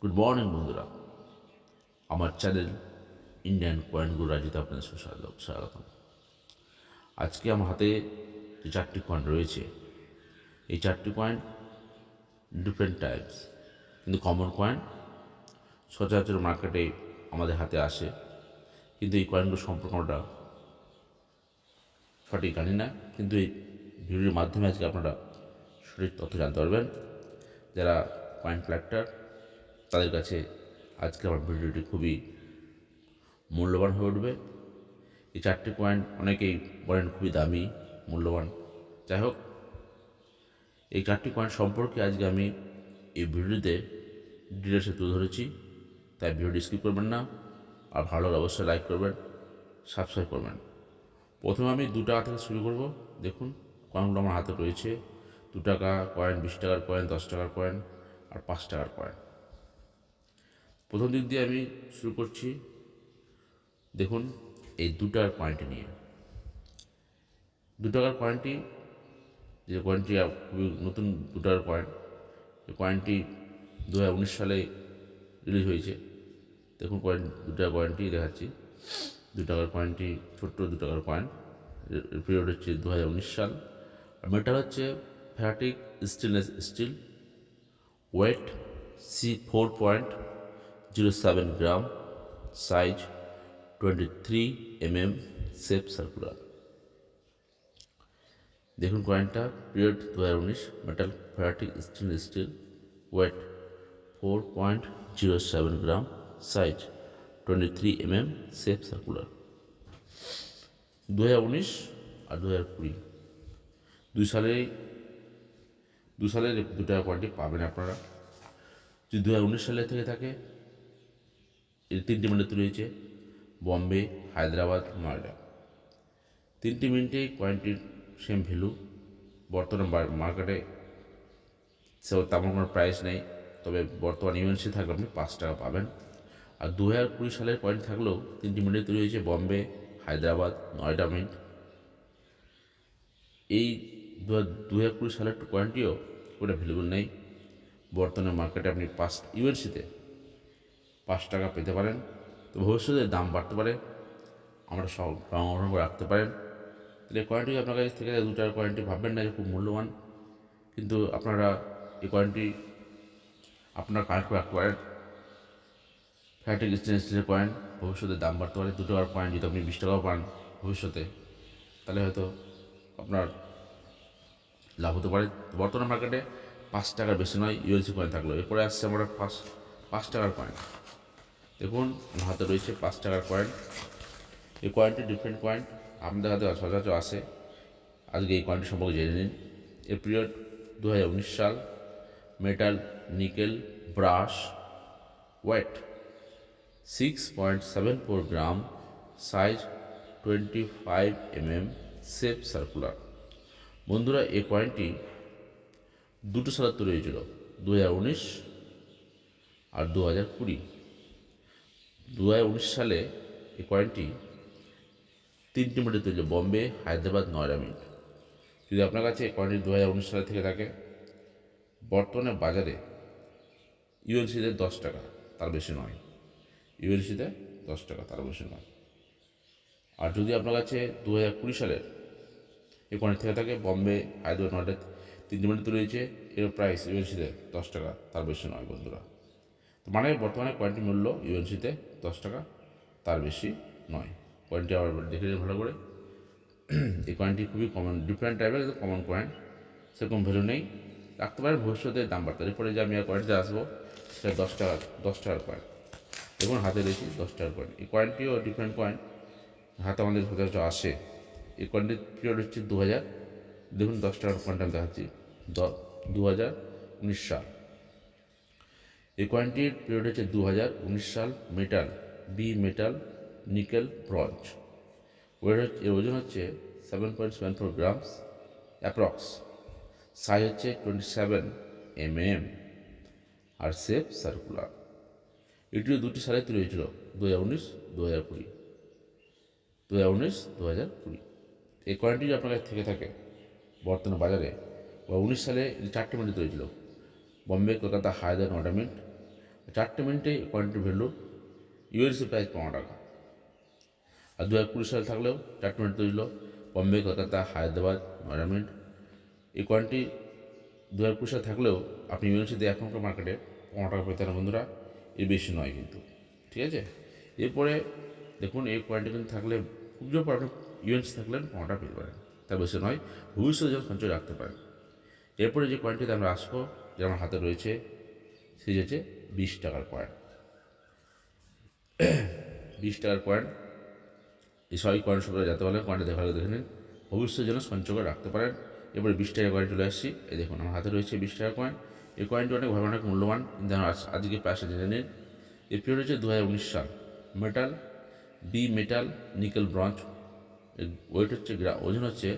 Good morning বন্ধুরা, আমার channel Indian coin গুরু রাজিতে আপনাদের স্বাগতম। আজকে আমার হাতে যে চারটি কয়েন রয়েছে, এই চারটি কয়েন ডিফারেন্ট টাইপস, কিন্তু কমন কয়েন সচরাচর মার্কেটে আমাদের হাতে আসে, কিন্তু এই কয়েনগুলো সম্পর্কে আমরা সঠিক জানি না। কিন্তু এই ভিডিওর মাধ্যমে আজকে আপনারা সঠিক তথ্য জানতে পারবেন। যারা কয়েন কালেক্টর তাদের কাছে আজকে আমার ভিডিওটি খুবই মূল্যবান হয়ে উঠবে। এই চারটি কয়েন অনেকেই বলেন খুবই দামি, মূল্যবান। যাই হোক, এই চারটি কয়েন সম্পর্কে আজকে আমি এই ভিডিওতে ডিটেলসে তুলে ধরেছি, তাই ভিডিওটি স্কিপ করবেন না। আর ভালো লাগলে অবশ্যই লাইক করবেন, সাবস্ক্রাইব করবেন। প্রথমে আমি 2 টাকা থেকে শুরু করব। দেখুন কয়েনগুলো আমার হাতে রয়েছে। 2 টাকা কয়েন, 20 টাকার কয়েন, 10 টাকার কয়েন আর 5 টাকার কয়েন। প্রথম দিক দিয়ে আমি শুরু করছি। দেখুন এই 2 টাকার কয়েনটি নিয়ে। 2 টাকার কয়েনটি, যে কয়েনটি খুবই নতুন 2 টাকার কয়েন, এই কয়েনটি 2019 সালে রিলিজ হয়েছে। দেখুন 2 টাকার কয়েনটি দেখাচ্ছি। 2 টাকার কয়েনটি ছোট্ট 2 টাকার কয়েন, এর পিরিয়ড হচ্ছে 2019 সাল। আর মেটাল হচ্ছে ferritic stainless steel, weight C4.07 gram, size 23 mm, shape circular. দেখুন কয়েনটা, period 2019, metal ferritic stainless steel, weight 4.07 gram, size 23 mm, shape circular. 2019 আর 2020 দু সালের 2 টাকা কয়েনটি পাবেন আপনারা। যদি 2019 সালে থেকে থাকে, এর 3টি মিনিট রয়েছে: বম্বে, হায়দ্রাবাদ, নয়ডা। 3টি মিনিটেই কয়েনটির সেম ভ্যালু। বর্তমান মার্কেটে তেমন কোনো প্রাইস নেই, তবে বর্তমান ইউএনসি থাকলে আপনি 5 টাকা পাবেন। আর 2020 সালের কয়েন থাকলেও 3টি মিনিট তৈরি হয়েছে: বম্বে, হায়দ্রাবাদ, নয়ডা মিন্ট। এই 2020 সালের কয়েনটিও কোনো ভ্যালুবল নেই। বর্তমানে মার্কেটে আপনি ইউএনসিতে 5 টাকা পেতে পারেন। তো ভবিষ্যতে দাম বাড়তে পারে, আমরা সংরক্ষণ করে রাখতে পারেন। তাহলে কয়েনটি আপনার কাছ থেকে 2 টাকার কয়েনটি ভাববেন না যে খুব মূল্যবান, কিন্তু আপনারা এই কয়েনটি আপনার কালেক্ট করে রাখতে পারেন। ফ্যাটিক স্টেনলেসের কয়েন ভবিষ্যতে দাম বাড়তে পারে। 2 টাকার কয়েন যদি আপনি 20 টাকাও পান ভবিষ্যতে, তাহলে হয়তো আপনার লাভ হতে পারে। বর্তমান মার্কেটে 5 টাকার বেশি নয় ইউএনসি কয়েন থাকলো। এরপরে আসছে আমরা 5 টাকার কয়েন। দেখুন আমার হাতে রয়েছে 5 টাকার কয়েন। এই কয়েনটি ডিফারেন্ট কয়েন, আপনাদের হাতে সচরাচর আসে। আজকে এই কয়েনটি সম্পর্কে জেনে নিন। এর পিরিয়ড 2019 সাল, মেটাল নিকেল ব্রাশ, ওয়েট 6.74 গ্রাম, সাইজ 25 mm, শেপ সার্কুলার। বন্ধুরা, এই কয়েনটি 2 সালে তৈরি হয়েছিল, 2019 আর 2020। 2019 সালে এই কয়েনটি 3টি মিনিটে তৈরি, বম্বে, হায়দ্রাবাদ, নয়ডা মিন্ট। যদি আপনার কাছে এই কয়েনটি 2019 সালে থেকে থাকে, বর্তমানে বাজারে ইউএনসিতে 10 টাকা, তার বেশি নয়। ইউএনসিতে 10 টাকা, তার বেশি নয়। আর যদি আপনার কাছে 2020 সালের এই কয়েন থেকে থাকে, বম্বে, হায়দ্রাবাদ, নয়ডা 3টি মিনিট রয়েছে, এর প্রাইস ইউএনসিতে 10 টাকা, তার বেশি নয় বন্ধুরা। তো মানে বর্তমানে কয়েনটির মূল্য ইউএনসিতে 10 টাকা, তার বেশি নয়। কয়েনটি আবার দেখে নিন ভালো করে। এই কয়েনটি খুবই কমন, ডিফারেন্ট টাইপের, কিন্তু কমন কয়েন, সেরকম ভ্যালু নেই। রাখতে পারেন, ভবিষ্যতে দাম বাড়তে পারে। এরপরে যে আমি আর কয়েনটিতে আসবো, সেটা 10 টাকার কয়েন। দেখুন হাতে রয়েছি 10 টাকার কয়েন। এই কয়েনটিও ডিফারেন্ট কয়েন, হাতে আমাদের সচরাচর আসে। এই কয়েনটির পিরিয়ড হচ্ছে 2000। দেখুন 10 টাকার কয়েনটা আমি দেখাচ্ছি, 2019 সাল। এই কয়েনটির পিরিয়ড হচ্ছে 2019 সাল। Metal metal nickel bronze. এর ওজন হচ্ছে 7.74 গ্রামস অ্যাপ্রক্স। সাইজ হচ্ছে 27 mm, আর শেপ সার্কুলার। এটিও 2টি সালে তৈরি হয়েছিল, 2019, 2020। 2019, 2020। এই কয়েনটি আপনার কাছে থেকে থাকে বর্তমান বাজারে, বা 19 সালে 4টি মিনিট তৈরি ছিল, বম্বে, কলকাতা, হায়দ্রাবাদ, নয়ডা মিন্ট। 4টে মিনিটে কয়েনটির ভ্যালু ইউএসএ প্রাইস 15 টাকা। আর 2020 সালে থাকলেও 4টে মিনিট তৈরি হলো বম্বে, কলকাতা, হায়দ্রাবাদ, নয়ডা মিনিট। এই কয়েনটি 2020 সালে থাকলেও আপনি ইউএনসি দিয়ে এখনকার মার্কেটে 15 টাকা পেতে পারেন বন্ধুরা, এর বেশি নয় কিন্তু, ঠিক আছে। এরপরে দেখুন এই কয়েনটি কিন্তু থাকলে খুব জোর আপনি ইউএনসি থাকলেন 15 টাকা পেতে পারেন, তার বেশি নয়, ভবিষ্যতে যেন সঞ্চয় রাখতে পারেন। এরপরে যে কয়েনটিতে আমরা আসবো, যে আমার হাতে রয়েছে, সেটি হচ্ছে 20 টাকার কয়েন। 20 টাকার কয়েন, এই সবাই কয়েন সম্পর্কে জানতে পারলেন, কয়েনটা দেখার দেখে নিন, ভবিষ্যতের জন্য সঞ্চয় করে রাখতে পারেন। এরপরে 20 টাকার কয়েন চলে আসছি, এই দেখুন আমার হাতে রয়েছে 20 টাকার কয়েন। এই কয়েনটি অনেক ভালো, অনেক মূল্যবান, কিন্তু আমার আজকে প্রাইসটা জেনে নিন। এর পিরিয়ড হচ্ছে 2019 সাল। Metal B metal nickel bronze. এর ওয়েট হচ্ছে ওজন হচ্ছে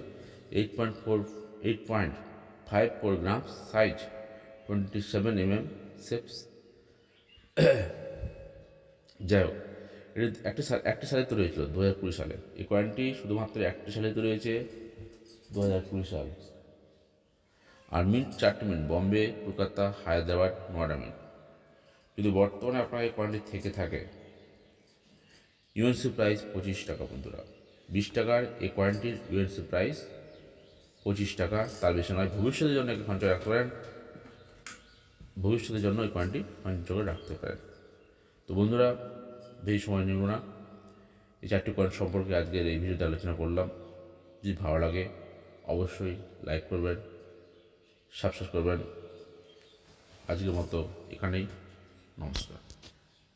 8.54 গ্রাম, সাইজ 27 mm, শেপস। যাই হোক, এটা একটা সালে তৈরি হয়েছিল 2020 সালে। এই কয়েনটি শুধুমাত্র একটা সালে তৈরি হয়েছে, 2020 সাল। আর মিন্ট 4টে মিন্ট, বম্বে, কলকাতা, হায়দ্রাবাদ, নয়ডা মিন্ট। যদি বর্তমানে আপনার এই কয়েনটি থেকে থাকে, ইউএনসি প্রাইস 25 টাকা বন্ধুরা। 20 টাকার এই কয়েনটির ইউএনসি প্রাইস 25 টাকা, তার বেশি নয়। ভবিষ্যতের জন্য একে সঞ্চয় রাখতে পারেন, ভবিষ্যতের জন্য এই কয়েনটি সঞ্চয় করে রাখতে পারেন। তো বন্ধুরা, বেশি সময় নেব না, এই 4টি কয়েন সম্পর্কে আজকের এই ভিডিওতে আলোচনা করলাম। যদি ভালো লাগে অবশ্যই লাইক করবেন, সাবস্ক্রাইব করবেন। আজকের মতো এখানেই, নমস্কার।